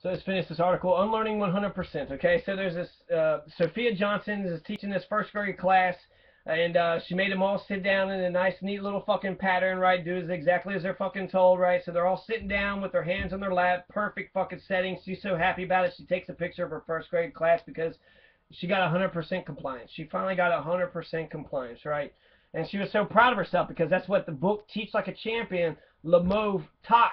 So let's finish this article. Unlearning 100%. Okay, so there's this Sophia Johnson is teaching this first grade class, and she made them all sit down in a nice, neat little fucking pattern, right? Do exactly as they're fucking told, right? So they're all sitting down with their hands on their lap, perfect fucking setting. She's so happy about it. She takes a picture of her first grade class because she got 100% compliance. She finally got 100% compliance, right? And she was so proud of herself because that's what the book Teach Like a Champion, Lemove taught.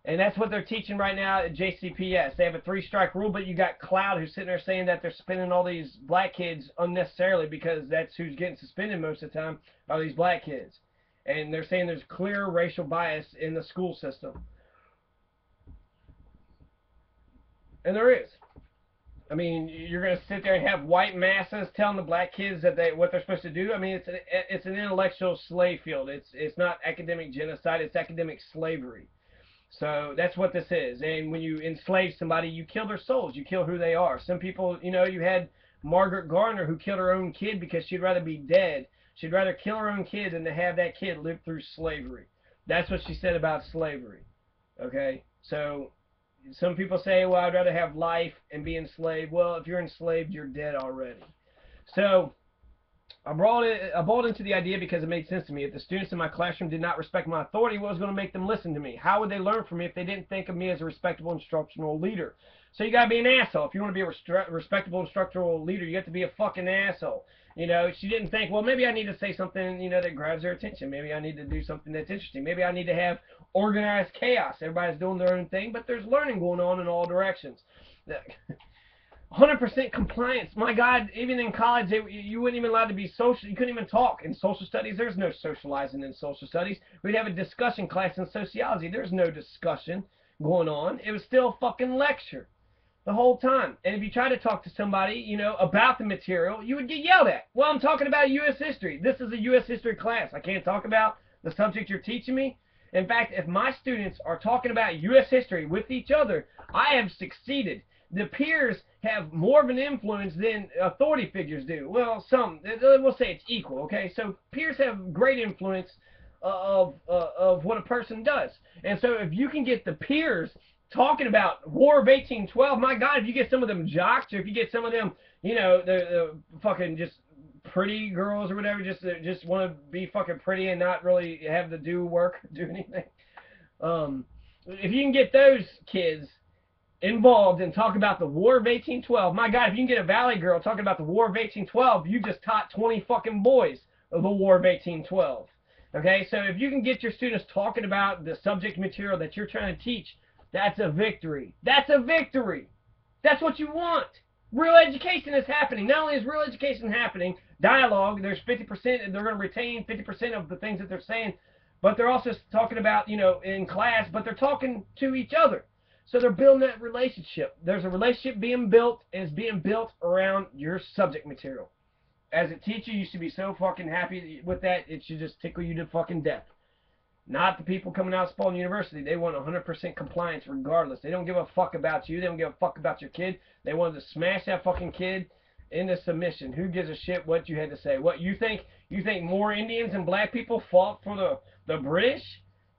And that's what they're teaching right now at JCPS. They have a 3-strike rule, but you got Cloud who's sitting there saying that they're suspending all these black kids unnecessarily because that's who's getting suspended most of the time are these black kids. And they're saying there's clear racial bias in the school system. And there is. I mean, you're going to sit there and have white masses telling the black kids that what they're supposed to do. I mean, it's an intellectual slave field. It's not academic genocide. It's academic slavery. So that's what this is. And when you enslave somebody, you kill their souls. You kill who they are. Some people, you know, you had Margaret Garner who killed her own kid because she'd rather be dead. She'd rather kill her own kid than to have that kid live through slavery. That's what she said about slavery. Okay? So some people say, well, I'd rather have life and be enslaved. Well, if you're enslaved, you're dead already. So I bought into the idea because it made sense to me. If the students in my classroom did not respect my authority, what was going to make them listen to me? How would they learn from me if they didn't think of me as a respectable instructional leader? So you got to be an asshole. If you want to be a respectable instructional leader, you have to be a fucking asshole. You know, she didn't think, well, maybe I need to say something, you know, that grabs their attention. Maybe I need to do something that's interesting. Maybe I need to have organized chaos. Everybody's doing their own thing, but there's learning going on in all directions. 100% compliance. My God, even in college, you weren't even allowed to be social. You couldn't even talk. In social studies, there's no socializing in social studies. We'd have a discussion class in sociology. There's no discussion going on. It was still a fucking lecture the whole time. And if you try to talk to somebody, you know, about the material, you would get yelled at. Well, I'm talking about U.S. history. This is a U.S. history class. I can't talk about the subject you're teaching me. In fact, if my students are talking about U.S. history with each other, I have succeeded. The peers have more of an influence than authority figures do. Well, we'll say it's equal, okay? So peers have great influence of what a person does. And so if you can get the peers talking about War of 1812, my God, if you get some of them jocks, or if you get some of them, you know, the fucking just pretty girls or whatever, just want to be fucking pretty and not really have to do anything. If you can get those kids involved and talk about the War of 1812. My God, if you can get a Valley girl talking about the War of 1812, you just taught 20 fucking boys of the War of 1812. Okay, so if you can get your students talking about the subject material that you're trying to teach, that's a victory. That's a victory. That's what you want. Real education is happening. Not only is real education happening, dialogue, there's 50%, and they're going to retain 50% of the things that they're saying, but they're also talking about, you know, in class, but they're talking to each other. So they're building that relationship. There's a relationship being built, and it's being built around your subject material. As a teacher, you should be so fucking happy with that, it should just tickle you to fucking death. Not the people coming out of Spalding University. They want 100% compliance regardless. They don't give a fuck about you. They don't give a fuck about your kid. They wanted to smash that fucking kid into submission. Who gives a shit what you had to say? What, you think more Indians and black people fought for the British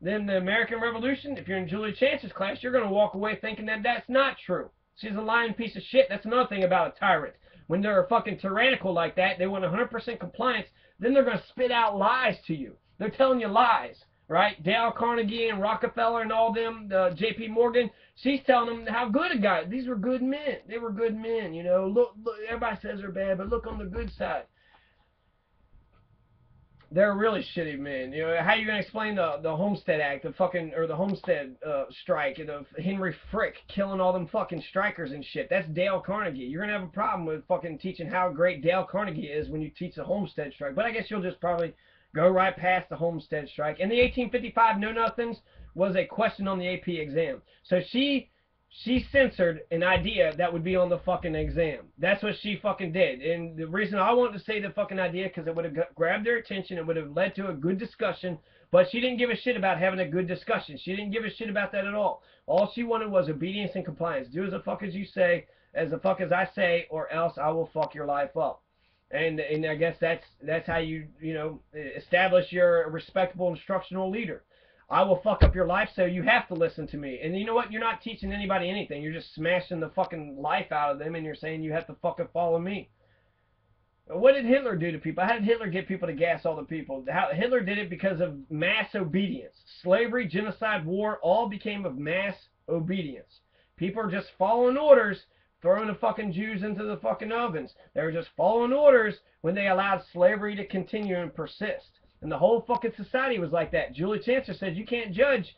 than the American Revolution? If you're in Julia Chance's class, you're going to walk away thinking that that's not true. She's a lying piece of shit. That's another thing about a tyrant. When they're fucking tyrannical like that, they want 100% compliance, then they're going to spit out lies to you. They're telling you lies, right? Dale Carnegie and Rockefeller and all them, J.P. Morgan, she's telling them how good a guy. These were good men. They were good men, you know. Look, everybody says they're bad, but look on the good side. They're really shitty men. You know, how are you going to explain the Homestead Act, the Homestead strike, and of Henry Frick killing all them fucking strikers and shit? That's Dale Carnegie. You're going to have a problem with fucking teaching how great Dale Carnegie is when you teach the Homestead strike. But I guess you'll just probably go right past the Homestead strike. And the 1855 Know-Nothings was a question on the AP exam. So she censored an idea that would be on the fucking exam. That's what she fucking did. And the reason I wanted to say the fucking idea, because it would have grabbed their attention, it would have led to a good discussion, but she didn't give a shit about having a good discussion. She didn't give a shit about that at all. All she wanted was obedience and compliance. Do as the fuck as you say, as the fuck as I say, or else I will fuck your life up. And I guess that's how you know, establish your respectable instructional leader. I will fuck up your life, so you have to listen to me. And you know what? You're not teaching anybody anything. You're just smashing the fucking life out of them, and you're saying you have to fucking follow me. What did Hitler do to people? How did Hitler get people to gas all the people? Hitler did it because of mass obedience. Slavery, genocide, war, all became of mass obedience. People are just following orders, throwing the fucking Jews into the fucking ovens. They were just following orders when they allowed slavery to continue and persist. And the whole fucking society was like that. Julie Chancellor said you can't judge,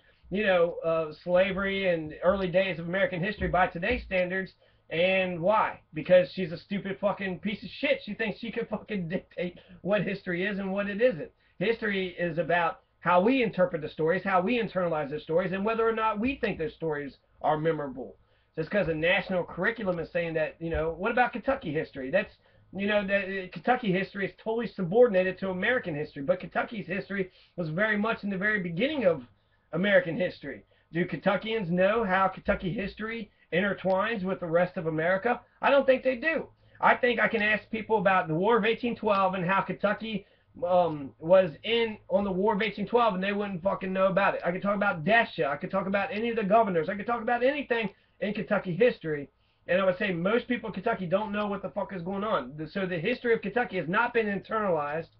slavery and early days of American history by today's standards. And why? Because she's a stupid fucking piece of shit. She thinks she can fucking dictate what history is and what it isn't. History is about how we interpret the stories, how we internalize the stories, and whether or not we think those stories are memorable. Just because a national curriculum is saying that, what about Kentucky history? That's, Kentucky history is totally subordinated to American history. But Kentucky's history was very much in the very beginning of American history. Do Kentuckians know how Kentucky history intertwines with the rest of America? I don't think they do. I think I can ask people about the War of 1812 and how Kentucky was in on the War of 1812 and they wouldn't fucking know about it. I could talk about Desha. I could talk about any of the governors. I could talk about anything in Kentucky history. And I would say most people in Kentucky don't know what the fuck is going on. So the history of Kentucky has not been internalized,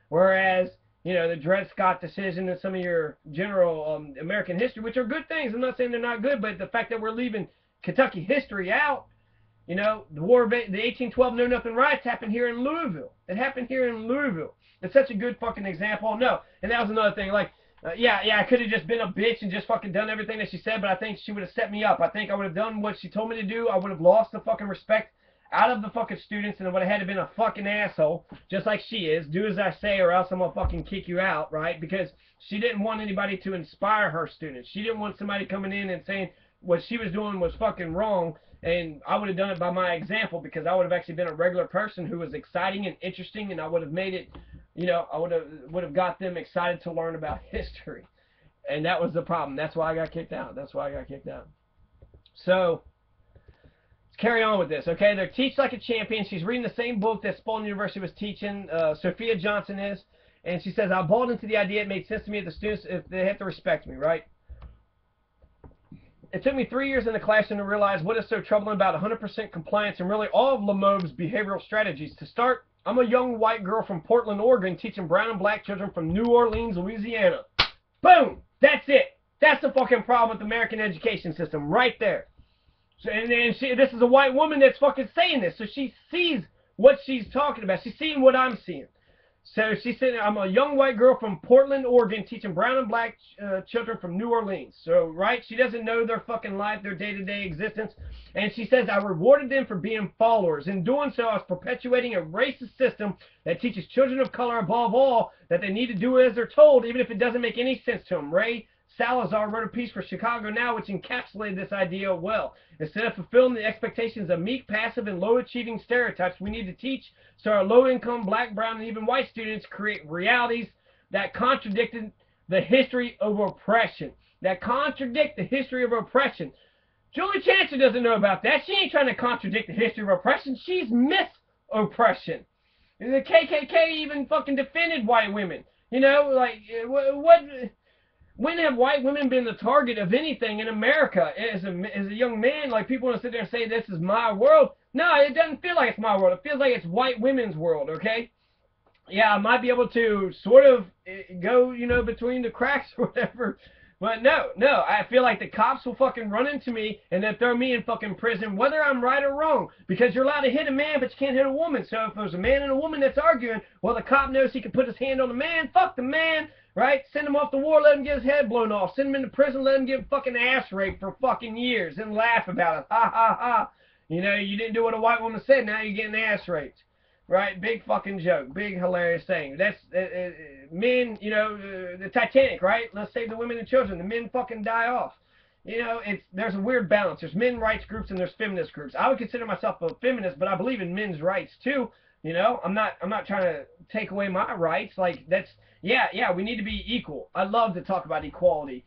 whereas the Dred Scott decision and some of your general American history, which are good things. I'm not saying they're not good, but the fact that we're leaving Kentucky history out, the War of the 1812 Know Nothing riots happened here in Louisville. It happened here in Louisville. It's such a good fucking example. No, and that was another thing. Like, I could have just been a bitch and just fucking done everything that she said, but I think she would have set me up. I think I would have done what she told me to do. I would have lost the fucking respect out of the fucking students, and I would have had to been a fucking asshole, just like she is. Do as I say, or else I'm gonna fucking kick you out, right? Because she didn't want anybody to inspire her students. She didn't want somebody coming in and saying what she was doing was fucking wrong, and I would have done it by my example, because I would have actually been a regular person who was exciting and interesting, and I would have made it, I would have got them excited to learn about history. And that was the problem. That's why I got kicked out. So let's carry on with this, okay? They're Teach Like a Champion. She's reading the same book that Spalding University was teaching. Sophia Johnson is. And she says, I bought into the idea. It made sense to me that the students, if they have to respect me, right? It took me 3 years in the classroom to realize what is so troubling about 100% compliance and really all of Lamauve's behavioral strategies. To start, I'm a young white girl from Portland, Oregon, teaching brown and black children from New Orleans, Louisiana. Boom! That's it. That's the fucking problem with the American education system right there. So, and this is a white woman that's fucking saying this, so she sees what she's talking about. She's seeing what I'm seeing. So she said, I'm a young white girl from Portland, Oregon, teaching brown and black children from New Orleans. So, right, she doesn't know their fucking life, their day-to-day existence. And she says, I rewarded them for being followers. In doing so, I was perpetuating a racist system that teaches children of color, above all, that they need to do as they're told, even if it doesn't make any sense to them. Ray Salazar wrote a piece for Chicago Now which encapsulated this idea well. Instead of fulfilling the expectations of meek, passive, and low-achieving stereotypes, we need to teach so our low-income black, brown, and even white students create realities that contradicted the history of oppression. Julie Chancellor doesn't know about that. She ain't trying to contradict the history of oppression. She's mis-oppression. The KKK even fucking defended white women. When have white women been the target of anything in America? As a young man, like, people want to sit there and say, this is my world. No, it doesn't feel like it's my world. It feels like it's white women's world, okay? Yeah, I might be able to sort of go, between the cracks or whatever. But no, I feel like the cops will fucking run into me and they'll throw me in fucking prison, whether I'm right or wrong. Because you're allowed to hit a man, but you can't hit a woman. So if there's a man and a woman that's arguing, well, the cop knows he can put his hand on the man. Fuck the man. Right? Send him off to war, let him get his head blown off. Send him into prison, let him get fucking ass raped for fucking years and laugh about it. Ha ha ha. You didn't do what a white woman said, now you're getting ass raped. Right? Big fucking joke. Big hilarious thing. That's, men, the Titanic, right? Let's save the women and children. The men fucking die off. There's a weird balance. There's men's rights groups and there's feminist groups. I would consider myself a feminist, but I believe in men's rights too. I'm not trying to take away my rights. Like, that's, yeah, we need to be equal. I love to talk about equality.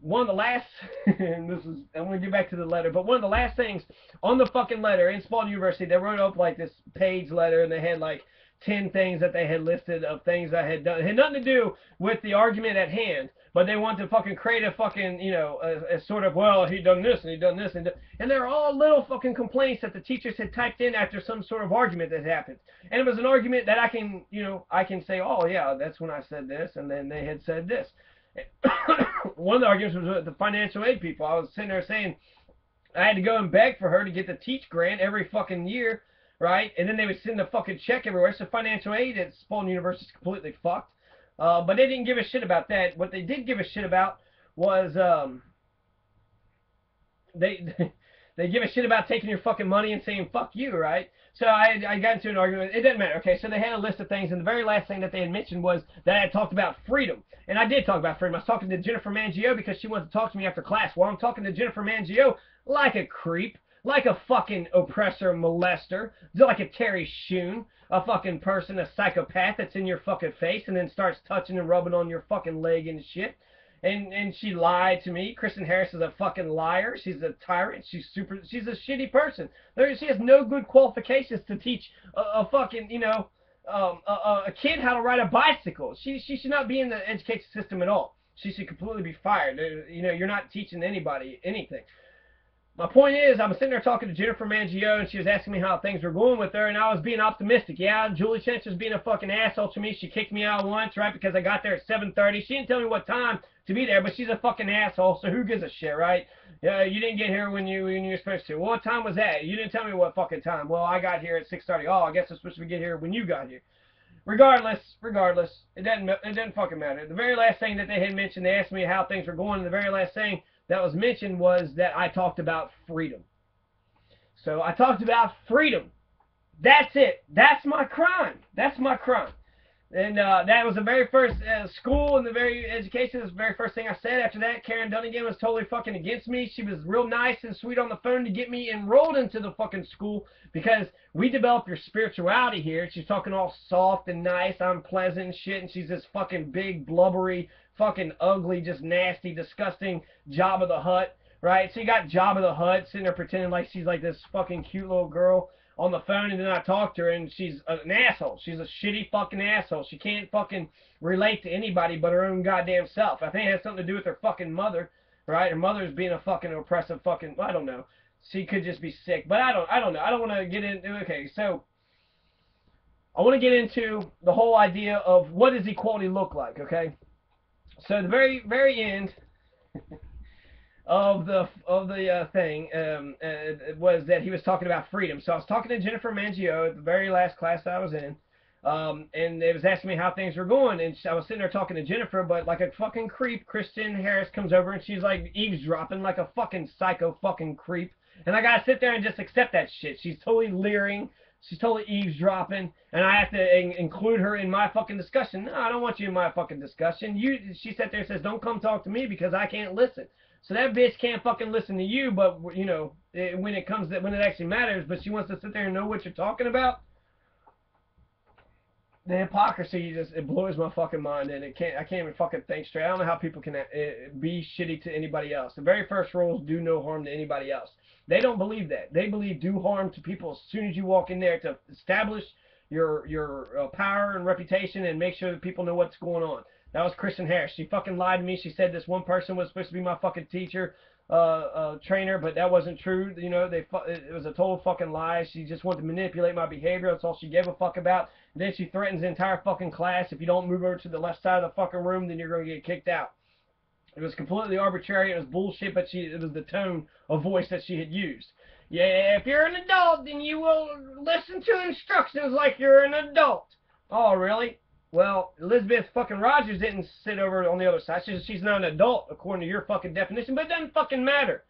One of the last, and I'm going to get back to the letter, but one of the last things on the fucking letter in Spalding University, they wrote up like this page letter, and they had like 10 things that they had listed of things I had done. It had nothing to do with the argument at hand, but they want to fucking create a fucking, you know, a sort of, well, he done this and he done this, and they're all little fucking complaints that the teachers had typed in after some sort of argument that happened. And it was an argument that I can, you know, I can say, oh yeah, that's when I said this, and then they had said this. One of the arguments was with the financial aid people. I was sitting there saying I had to go and beg for her to get the Teach grant every fucking year, right? And then they would send a fucking check everywhere. So financial aid at Spalding University is completely fucked. But they didn't give a shit about that. What they did give a shit about was they give a shit about taking your fucking money and saying fuck you, right? So I got into an argument. It doesn't matter. Okay, so they had a list of things, and the very last thing that they had mentioned was that I had talked about freedom. And I did talk about freedom. I was talking to Jennifer Mangio because she wanted to talk to me after class. Well, I'm talking to Jennifer Mangio like a creep, like a fucking oppressor, molester, like a Terry Shoon, a fucking person, a psychopath that's in your fucking face and then starts touching and rubbing on your fucking leg and shit. And she lied to me. Kristen Harris is a fucking liar. She's a tyrant. She's a shitty person. She has no good qualifications to teach a fucking, you know, a kid how to ride a bicycle. She should not be in the education system at all. She should completely be fired. You know, you're not teaching anybody anything. My point is, I'm sitting there talking to Jennifer Mangio, and she was asking me how things were going with her, and I was being optimistic. Yeah, Julie Chench was being a fucking asshole to me. She kicked me out once, right, because I got there at 7:30. She didn't tell me what time to be there, but she's a fucking asshole, so who gives a shit, right? Yeah, you didn't get here when you were supposed to. Well, what time was that? You didn't tell me what fucking time. Well, I got here at 6:30. Oh, I guess I'm supposed to get here when you got here. Regardless, it doesn't fucking matter. The very last thing that they had mentioned, they asked me how things were going, and the very last thing that was mentioned was that I talked about freedom. So I talked about freedom. That's it. That's my crime. That's my crime. And that was the very first school and the very education. It was the very first thing I said. After that, Karen Dunnigan was totally fucking against me. She was real nice and sweet on the phone to get me enrolled into the fucking school because we develop your spirituality here. She's talking all soft and nice. I'm pleasant and shit. And she's this fucking big, blubbery, fucking ugly, just nasty, disgusting Jabba the Hutt, right? So you got Jabba the Hutt sitting there pretending like she's like this fucking cute little girl on the phone, and then I talked to her, and she's an asshole. She's a shitty fucking asshole. She can't fucking relate to anybody but her own goddamn self. I think it has something to do with her fucking mother, right? Her mother's being a fucking oppressive fucking, I don't know. She could just be sick, but I don't know. I don't want to get into, okay, so I want to get into the whole idea of what does equality look like, okay? So the very end of the thing was that he was talking about freedom. So I was talking to Jennifer Mangio at the very last class that I was in, and they was asking me how things were going, and I was sitting there talking to Jennifer, but like a fucking creep, Kristen Harris comes over and she's like eavesdropping like a fucking psycho fucking creep, and I gotta sit there and just accept that shit. She's totally leering. She's totally eavesdropping, and I have to include her in my fucking discussion. No, I don't want you in my fucking discussion. She sat there and says, don't come talk to me because I can't listen. So that bitch can't fucking listen to you, but, you know, when it actually matters, but she wants to sit there and know what you're talking about. The hypocrisy it blows my fucking mind, and I can't even fucking think straight. I don't know how people can be shitty to anybody else. The very first rules, do no harm to anybody else. They don't believe that. They believe do harm to people as soon as you walk in there to establish your power and reputation and make sure that people know what's going on. That was Kristen Harris. She fucking lied to me. She said this one person was supposed to be my fucking teacher, trainer, but that wasn't true. You know, it was a total fucking lie. She just wanted to manipulate my behavior. That's all she gave a fuck about. And then she threatens the entire fucking class. If you don't move over to the left side of the fucking room, then you're going to get kicked out. It was completely arbitrary. It was bullshit, but it was the tone of voice that she had used. Yeah, if you're an adult, then you will listen to instructions like you're an adult. Oh, really? Well, Elizabeth fucking Rogers didn't sit over on the other side. She's not an adult, according to your fucking definition, but it doesn't fucking matter.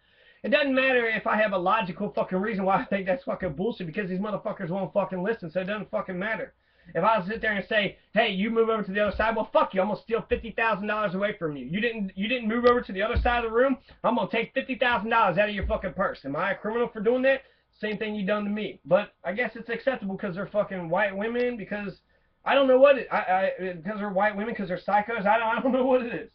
It doesn't matter if I have a logical fucking reason why I think that's fucking bullshit, because these motherfuckers won't fucking listen, so it doesn't fucking matter. If I sit there and say, hey, you move over to the other side, well, fuck you. I'm going to steal $50,000 away from you. You didn't move over to the other side of the room. I'm going to take $50,000 out of your fucking purse. Am I a criminal for doing that? Same thing you done to me. But I guess it's acceptable because they're fucking white women, because I don't know what because they're white women, because they're psychos. I don't know what it is.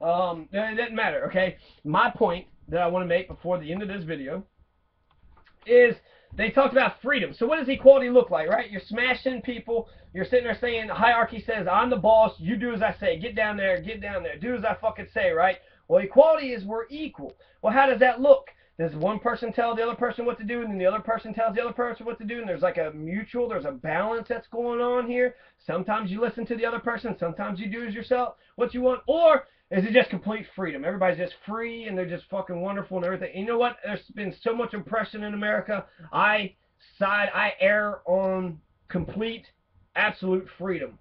It doesn't matter, okay? My point that I want to make before the end of this video is they talked about freedom. So what does equality look like, right? You're smashing people. You're sitting there saying, hierarchy says, I'm the boss. You do as I say. Get down there. Get down there. Do as I fucking say, right? Well, equality is we're equal. Well, how does that look? Does one person tell the other person what to do, and then the other person tells the other person what to do, and there's like a mutual, there's a balance that's going on here? Sometimes you listen to the other person. Sometimes you do as yourself what you want. Or is it just complete freedom? Everybody's just free and they're just fucking wonderful and everything. And you know what? There's been so much oppression in America. I err on complete, absolute freedom.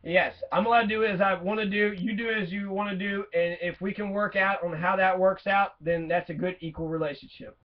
Yes, I'm allowed to do as I want to do. You do as you want to do. And if we can work out on how that works out, then that's a good equal relationship.